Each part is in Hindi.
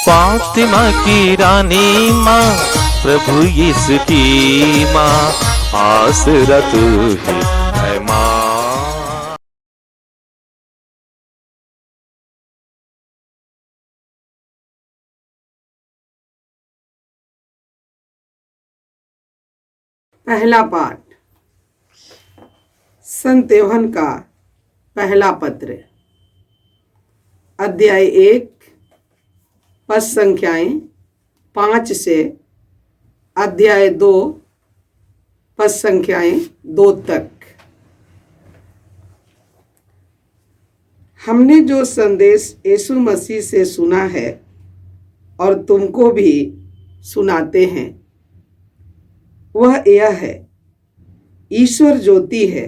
फातिमा की रानी माँ, प्रभु यीशु की माँ, आसरा तू ही है माँ। पहला पाठ, संत यूहन्ना का पहला पत्र, अध्याय 1, पद संख्याएं 5 से अध्याय 2, पद संख्याएं 2 तक। हमने जो संदेश यीशु मसीह से सुना है और तुमको भी सुनाते हैं, वह यह है, ईश्वर ज्योति है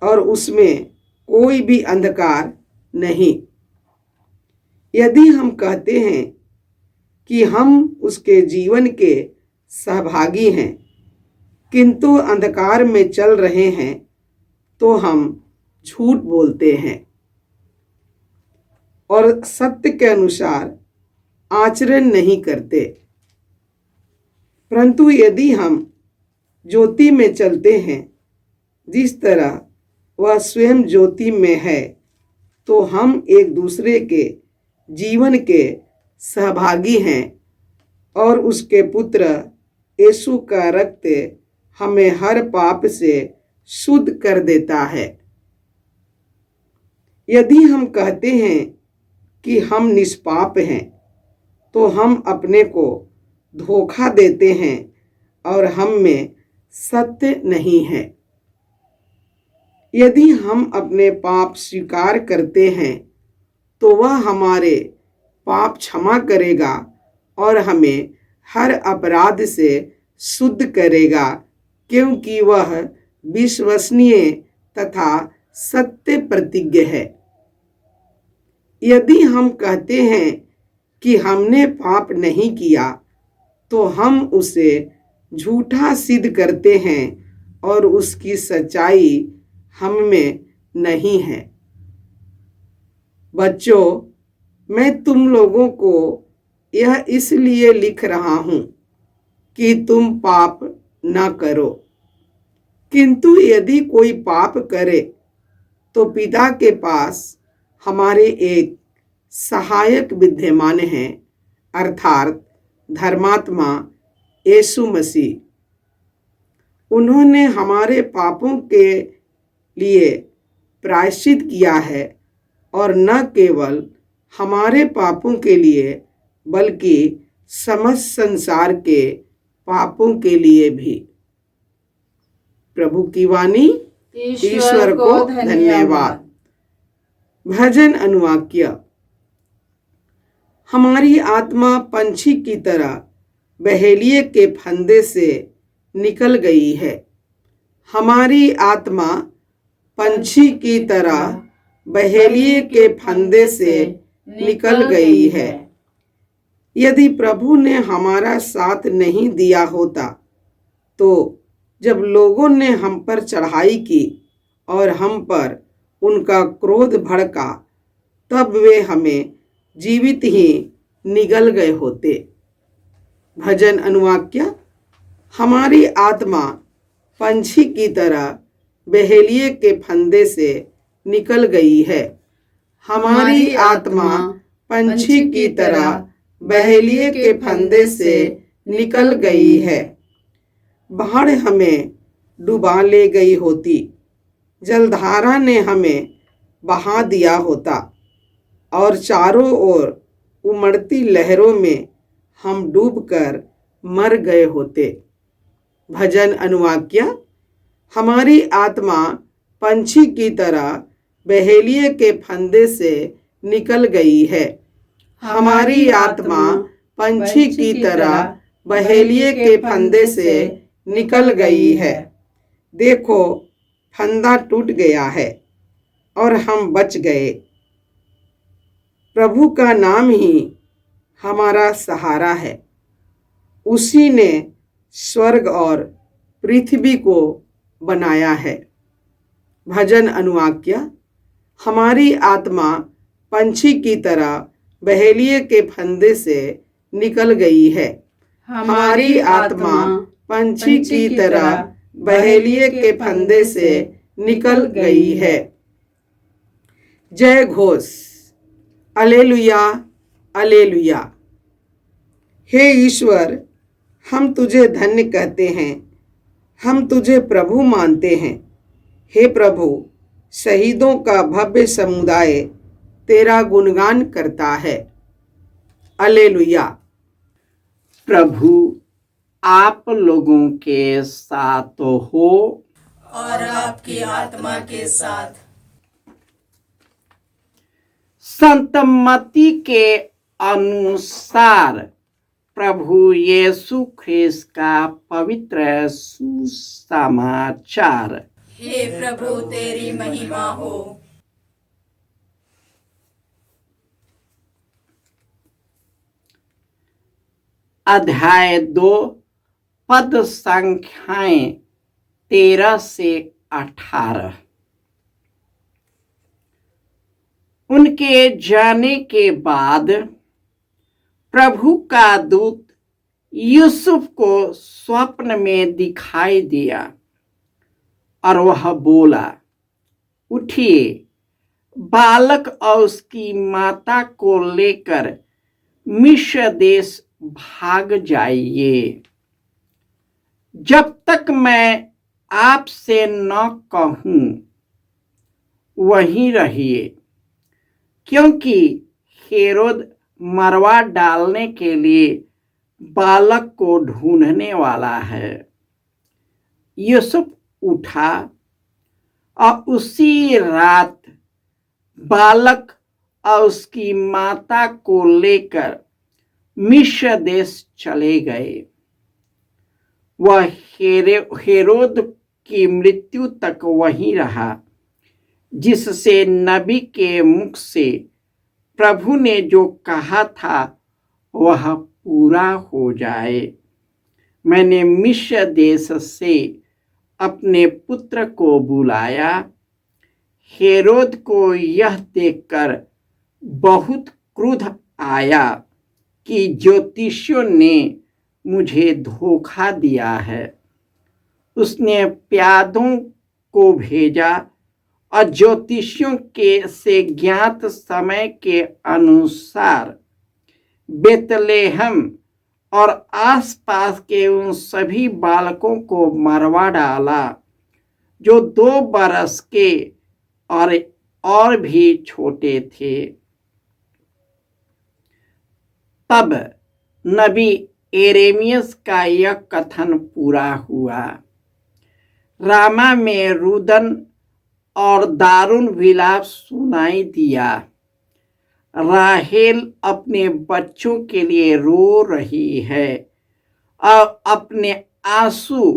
और उसमें कोई भी अंधकार नहीं। यदि हम कहते हैं कि हम उसके जीवन के सहभागी हैं किंतु अंधकार में चल रहे हैं, तो हम झूठ बोलते हैं और सत्य के अनुसार आचरण नहीं करते। परंतु यदि हम ज्योति में चलते हैं जिस तरह वह स्वयं ज्योति में है, तो हम एक दूसरे के जीवन के सहभागी हैं और उसके पुत्र यीशु का रक्त हमें हर पाप से शुद्ध कर देता है। यदि हम कहते हैं कि हम निष्पाप हैं, तो हम अपने को धोखा देते हैं और हम में सत्य नहीं है। यदि हम अपने पाप स्वीकार करते हैं, तो वह हमारे पाप क्षमा करेगा और हमें हर अपराध से शुद्ध करेगा, क्योंकि वह विश्वसनीय तथा सत्य प्रतिज्ञ है। यदि हम कहते हैं कि हमने पाप नहीं किया, तो हम उसे झूठा सिद्ध करते हैं और उसकी सच्चाई हम में नहीं है। बच्चों, मैं तुम लोगों को यह इसलिए लिख रहा हूँ कि तुम पाप न करो, किंतु यदि कोई पाप करे तो पिता के पास हमारे एक सहायक विद्यमान है, अर्थात धर्मात्मा यीशु मसीह। उन्होंने हमारे पापों के लिए प्रायश्चित किया है और न केवल हमारे पापों के लिए बल्कि समस्त संसार के पापों के लिए भी। प्रभु की वाणी। ईश्वर को धन्यवाद। भजन अनुवाक्य। हमारी आत्मा पंछी की तरह बहेलिए के फंदे से निकल गई है। हमारी आत्मा पंछी की तरह बहेलिए के फंदे से निकल गई है। यदि प्रभु ने हमारा साथ नहीं दिया होता, तो जब लोगों ने हम पर चढ़ाई की और हम पर उनका क्रोध भड़का, तब वे हमें जीवित ही निगल गए होते। भजन अनुवाक्य। हमारी आत्मा पंछी की तरह बहेलिए के फंदे से निकल गई है। हमारी आत्मा पंछी की तरह बहेलिए के फंदे से निकल गई है। बाढ़ हमें डुबा ले गई होती, जलधारा ने हमें बहा दिया होता और चारों ओर उमड़ती लहरों में हम डूबकर मर गए होते। भजन अनुवाक्य। हमारी आत्मा पंछी की तरह बहेलिए के फंदे से निकल गई है। हमारी आत्मा पंछी की तरह बहेलिए के फंदे से निकल गई है। देखो, फंदा टूट गया है और हम बच गए। प्रभु का नाम ही हमारा सहारा है। उसी ने स्वर्ग और पृथ्वी को बनाया है। भजन अनुवाक्य। हमारी आत्मा पंछी की तरह बहेलिए के फंदे से निकल गई है। हमारी आत्मा पंछी की तरह बहेलिए के फंदे से निकल गई है। जय घोष। Hallelujah, hallelujah. हे ईश्वर, हम तुझे धन्य कहते हैं, हम तुझे प्रभु मानते हैं। हे प्रभु, शहीदों का भव्य समुदाय तेरा गुणगान करता है। अलेलुया। प्रभु आप लोगों के साथ हो और आपकी आत्मा के साथ। संत मत्ती के अनुसार प्रभु यीशु ख्रिस्त का पवित्र सुसमाचार। हे प्रभु तेरी महिमा हो। अध्याय 2 पद संख्याएं 13 से 18। उनके जाने के बाद प्रभु का दूत यूसुफ को स्वप्न में दिखाई दिया और वह बोला, उठिए, बालक और उसकी माता को लेकर मिस्र देश भाग जाइए, जब तक मैं आपसे न कहूं वहीं रहिए, क्योंकि हेरोद मरवा डालने के लिए बालक को ढूंढने वाला है। यूसुफ उठा और उसी रात बालक और उसकी माता को लेकर मिस्र देश चले गए। वह हेरोद की मृत्यु तक वहीं रहा, जिससे नबी के मुख से प्रभु ने जो कहा था वह पूरा हो जाए, मैंने मिस्र देश से अपने पुत्र को बुलाया। हेरोद को यह देखकर बहुत क्रोध आया कि ज्योतिषियों ने मुझे धोखा दिया है। उसने प्यादों को भेजा और ज्योतिषियों के से ज्ञात समय के अनुसार बेतलेहम और आसपास के उन सभी बालकों को मरवा डाला जो 2 बरस के और भी छोटे थे। तब नबी यिर्मयाह का यह कथन पूरा हुआ, रामा में रुदन और दारुण विलाप सुनाई दिया। राहेल अपने बच्चों के लिए रो रही है और अपने आंसू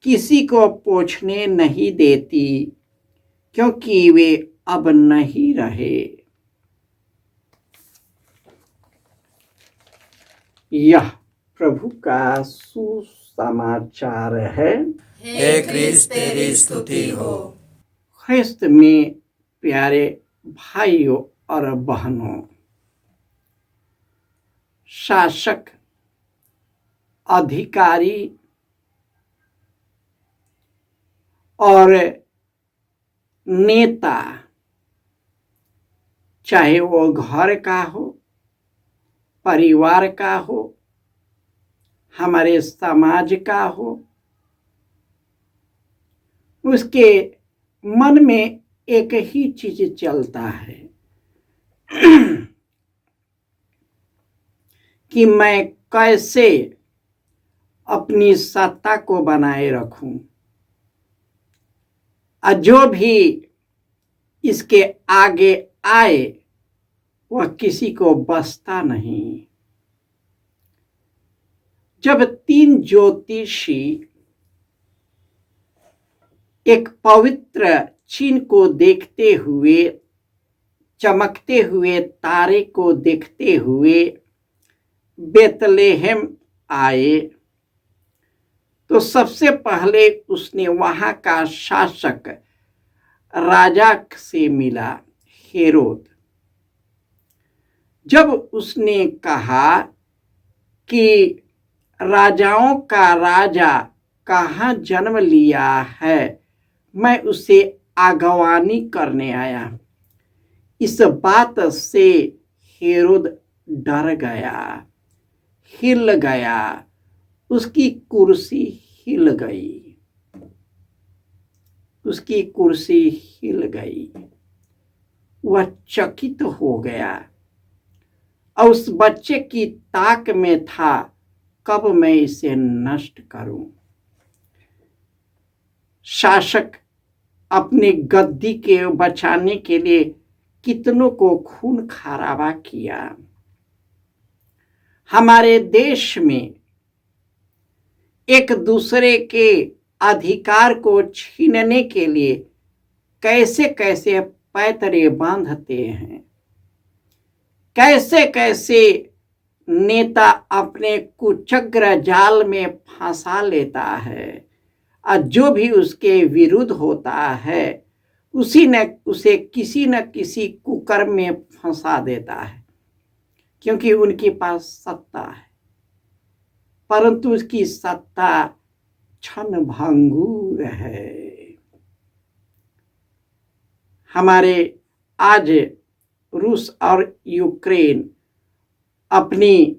किसी को पोंछने नहीं देती, क्योंकि वे अब नहीं रहे। यह प्रभु का सुसमाचार है। हे क्रिस्त तेरी स्तुति हो। ख्रिस्त में प्यारे भाइयों और बहनों, शासक, अधिकारी और नेता, चाहे वो घर का हो, परिवार का हो, हमारे समाज का हो, उसके मन में एक ही चीज चलता है कि मैं कैसे अपनी सत्ता को बनाए रखूं, और जो भी इसके आगे आए वह किसी को बसता नहीं। जब 3 ज्योतिषी एक पवित्र चिन्ह को देखते हुए, चमकते हुए तारे को देखते हुए बेतलेहम आए, तो सबसे पहले उसने वहां का शासक राजा से मिला, हेरोद। जब उसने कहा कि राजाओं का राजा कहाँ जन्म लिया है, मैं उसे आगवानी करने आया। इस बात से हेरोद डर गया, हिल गया, उसकी कुर्सी हिल गई, उसकी कुर्सी हिल गई। वह चकित हो गया और उस बच्चे की ताक में था, कब मैं इसे नष्ट करूं। शासक अपनी गद्दी के बचाने के लिए कितनों को खून खराबा किया। हमारे देश में एक दूसरे के अधिकार को छीनने के लिए कैसे कैसे पैतरे बांधते हैं, कैसे कैसे नेता अपने कुचक्र जाल में फंसा लेता है और जो भी उसके विरुद्ध होता है उसे किसी न किसी कुकर्म में फंसा देता है, क्योंकि उनके पास सत्ता है। परंतु उसकी सत्ता क्षण भंगुर है। हमारे आज रूस और यूक्रेन अपनी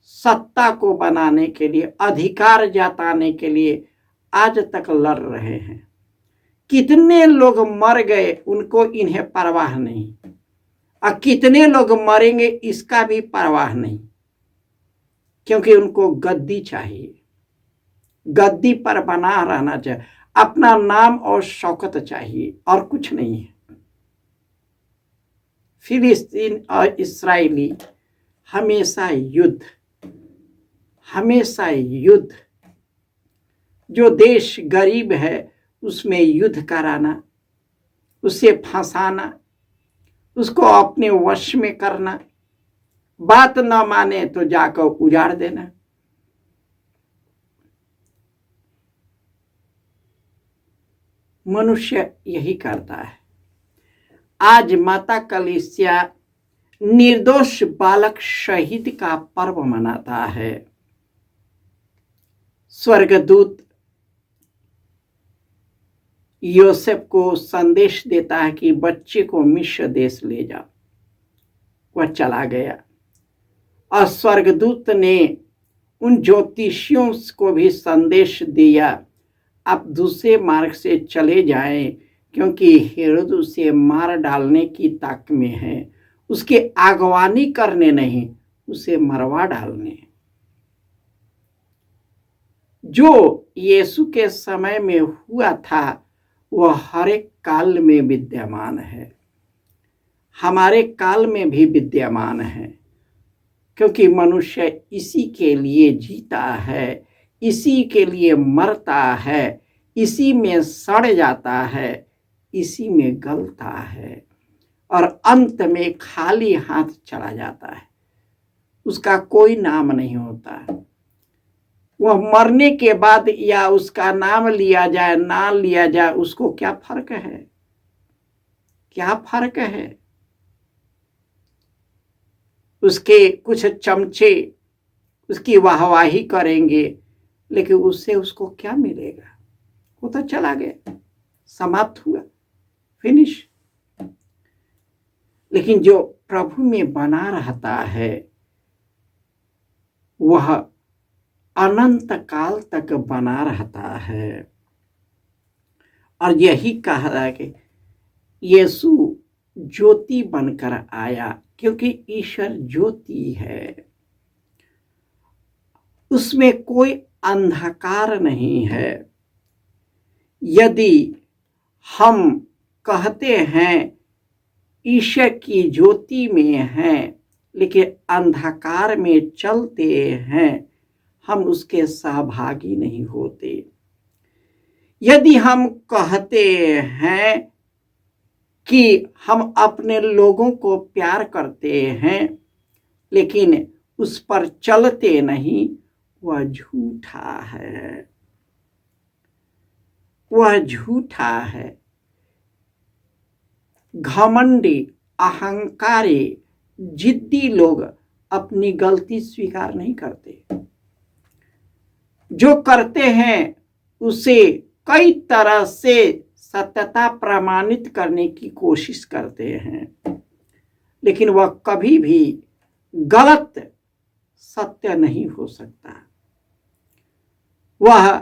सत्ता को बनाने के लिए, अधिकार जताने के लिए आज तक लड़ रहे हैं। कितने लोग मर गए उनको इन्हें परवाह नहीं, और कितने लोग मरेंगे इसका भी परवाह नहीं, क्योंकि उनको गद्दी चाहिए, गद्दी पर बना रहना चाहिए, अपना नाम और शौकत चाहिए और कुछ नहीं है। फिलिस्तीन और इस्राएली हमेशा युद्ध, हमेशा युद्ध। जो देश गरीब है उसमें युद्ध कराना, उसे फंसाना, उसको अपने वश में करना, बात न माने तो जाकर उजाड़ देना। मनुष्य यही करता है। आज माता कलीसिया निर्दोष बालक शहीद का पर्व मनाता है। स्वर्गदूत योसेफ को संदेश देता है कि बच्चे को मिस्र देश ले जाओ। वह चला गया और स्वर्गदूत ने उन ज्योतिषियों को भी संदेश दिया, आप दूसरे मार्ग से चले जाएं, क्योंकि हेरोद उसे मार डालने की ताक में है। उसके आगवानी करने नहीं, उसे मरवा डालने। जो यीशु के समय में हुआ था वह हर एक काल में विद्यमान है, हमारे काल में भी विद्यमान है, क्योंकि मनुष्य इसी के लिए जीता है, इसी के लिए मरता है, इसी में सड़ जाता है, इसी में गलता है और अंत में खाली हाथ चला जाता है। उसका कोई नाम नहीं होता। वह मरने के बाद या उसका नाम लिया जाए ना लिया जाए, उसको क्या फर्क है? क्या फर्क है? उसके कुछ चमचे उसकी वाहवाही करेंगे, लेकिन उससे उसको क्या मिलेगा? वो तो चला गया, समाप्त हुआ, फिनिश। लेकिन जो प्रभु में बना रहता है वह अनंत काल तक बना रहता है। और यही कहा है कि यीशु ज्योति बनकर आया, क्योंकि ईश्वर ज्योति है, उसमें कोई अंधकार नहीं है। यदि हम कहते हैं ईश्वर की ज्योति में हैं लेकिन अंधकार में चलते हैं, हम उसके सहभागी नहीं होते। यदि हम कहते हैं कि हम अपने लोगों को प्यार करते हैं लेकिन उस पर चलते नहीं, वह झूठा है, वह झूठा है। घमंडी अहंकारी जिद्दी लोग अपनी गलती स्वीकार नहीं करते। जो करते हैं उसे कई तरह से सत्यता प्रमाणित करने की कोशिश करते हैं, लेकिन वह कभी भी गलत सत्य नहीं हो सकता। वह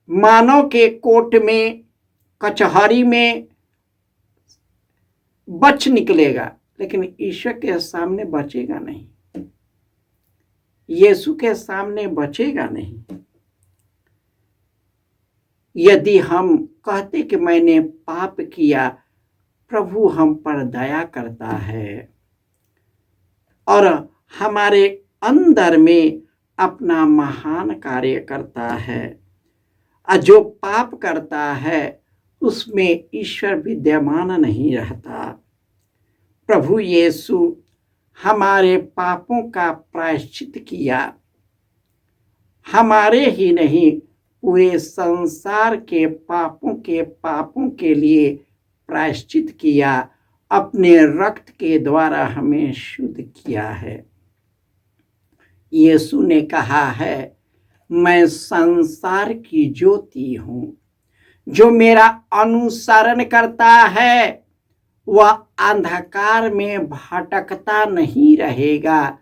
मानव के कोर्ट में, कचहरी में बच निकलेगा, लेकिन ईश्वर के सामने बचेगा नहीं, यीशु के सामने बचेगा नहीं। यदि हम कहते कि मैंने पाप किया, प्रभु हम पर दया करता है और हमारे अंदर में अपना महान कार्य करता है। और जो पाप करता है उसमें ईश्वर विद्यमान नहीं रहता। प्रभु यीशु हमारे पापों का प्रायश्चित किया, हमारे ही नहीं पूरे संसार के पापों के लिए प्रायश्चित किया, अपने रक्त के द्वारा हमें शुद्ध किया है। यीशु ने कहा है, मैं संसार की ज्योति हूँ, जो मेरा अनुसरण करता है वह अंधकार में भटकता नहीं रहेगा,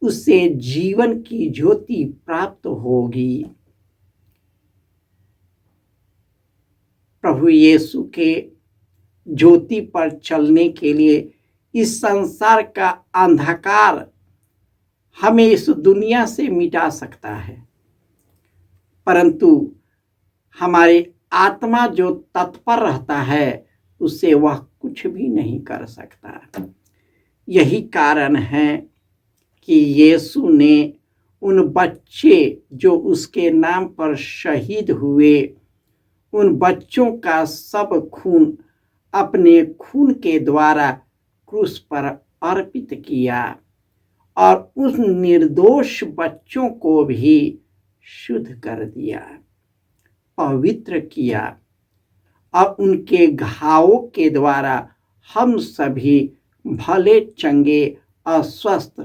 उसे जीवन की ज्योति प्राप्त होगी। प्रभु यीशु के ज्योति पर चलने के लिए इस संसार का अंधकार हमें इस दुनिया से मिटा सकता है, परंतु हमारी आत्मा जो तत्पर रहता है उसे वह कुछ भी नहीं कर सकता। यही कारण है कि यीशु ने उन बच्चे जो उसके नाम पर शहीद हुए, उन बच्चों का सब खून अपने खून के द्वारा क्रूस पर अर्पित किया और उन निर्दोष बच्चों को भी शुद्ध कर दिया, पवित्र किया और उनके घावों के द्वारा हम सभी भले चंगे और स्वस्थ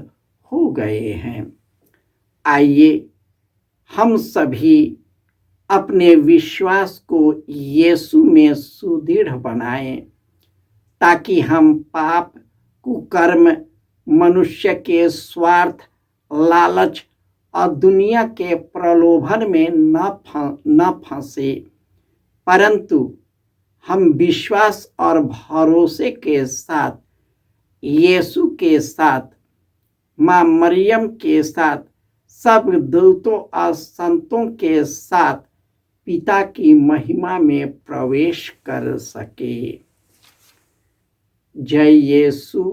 हो गए हैं। आइए हम सभी अपने विश्वास को यीशु में सुदृढ़ बनाएं, ताकि हम पाप, कुकर्म, मनुष्य के स्वार्थ, लालच और दुनिया के प्रलोभन में न फंसे, परंतु हम विश्वास और भरोसे के साथ यीशु के साथ, माँ मरियम के साथ, सब दूतों और संतों के साथ पिता की महिमा में प्रवेश कर सके। जय यीशु।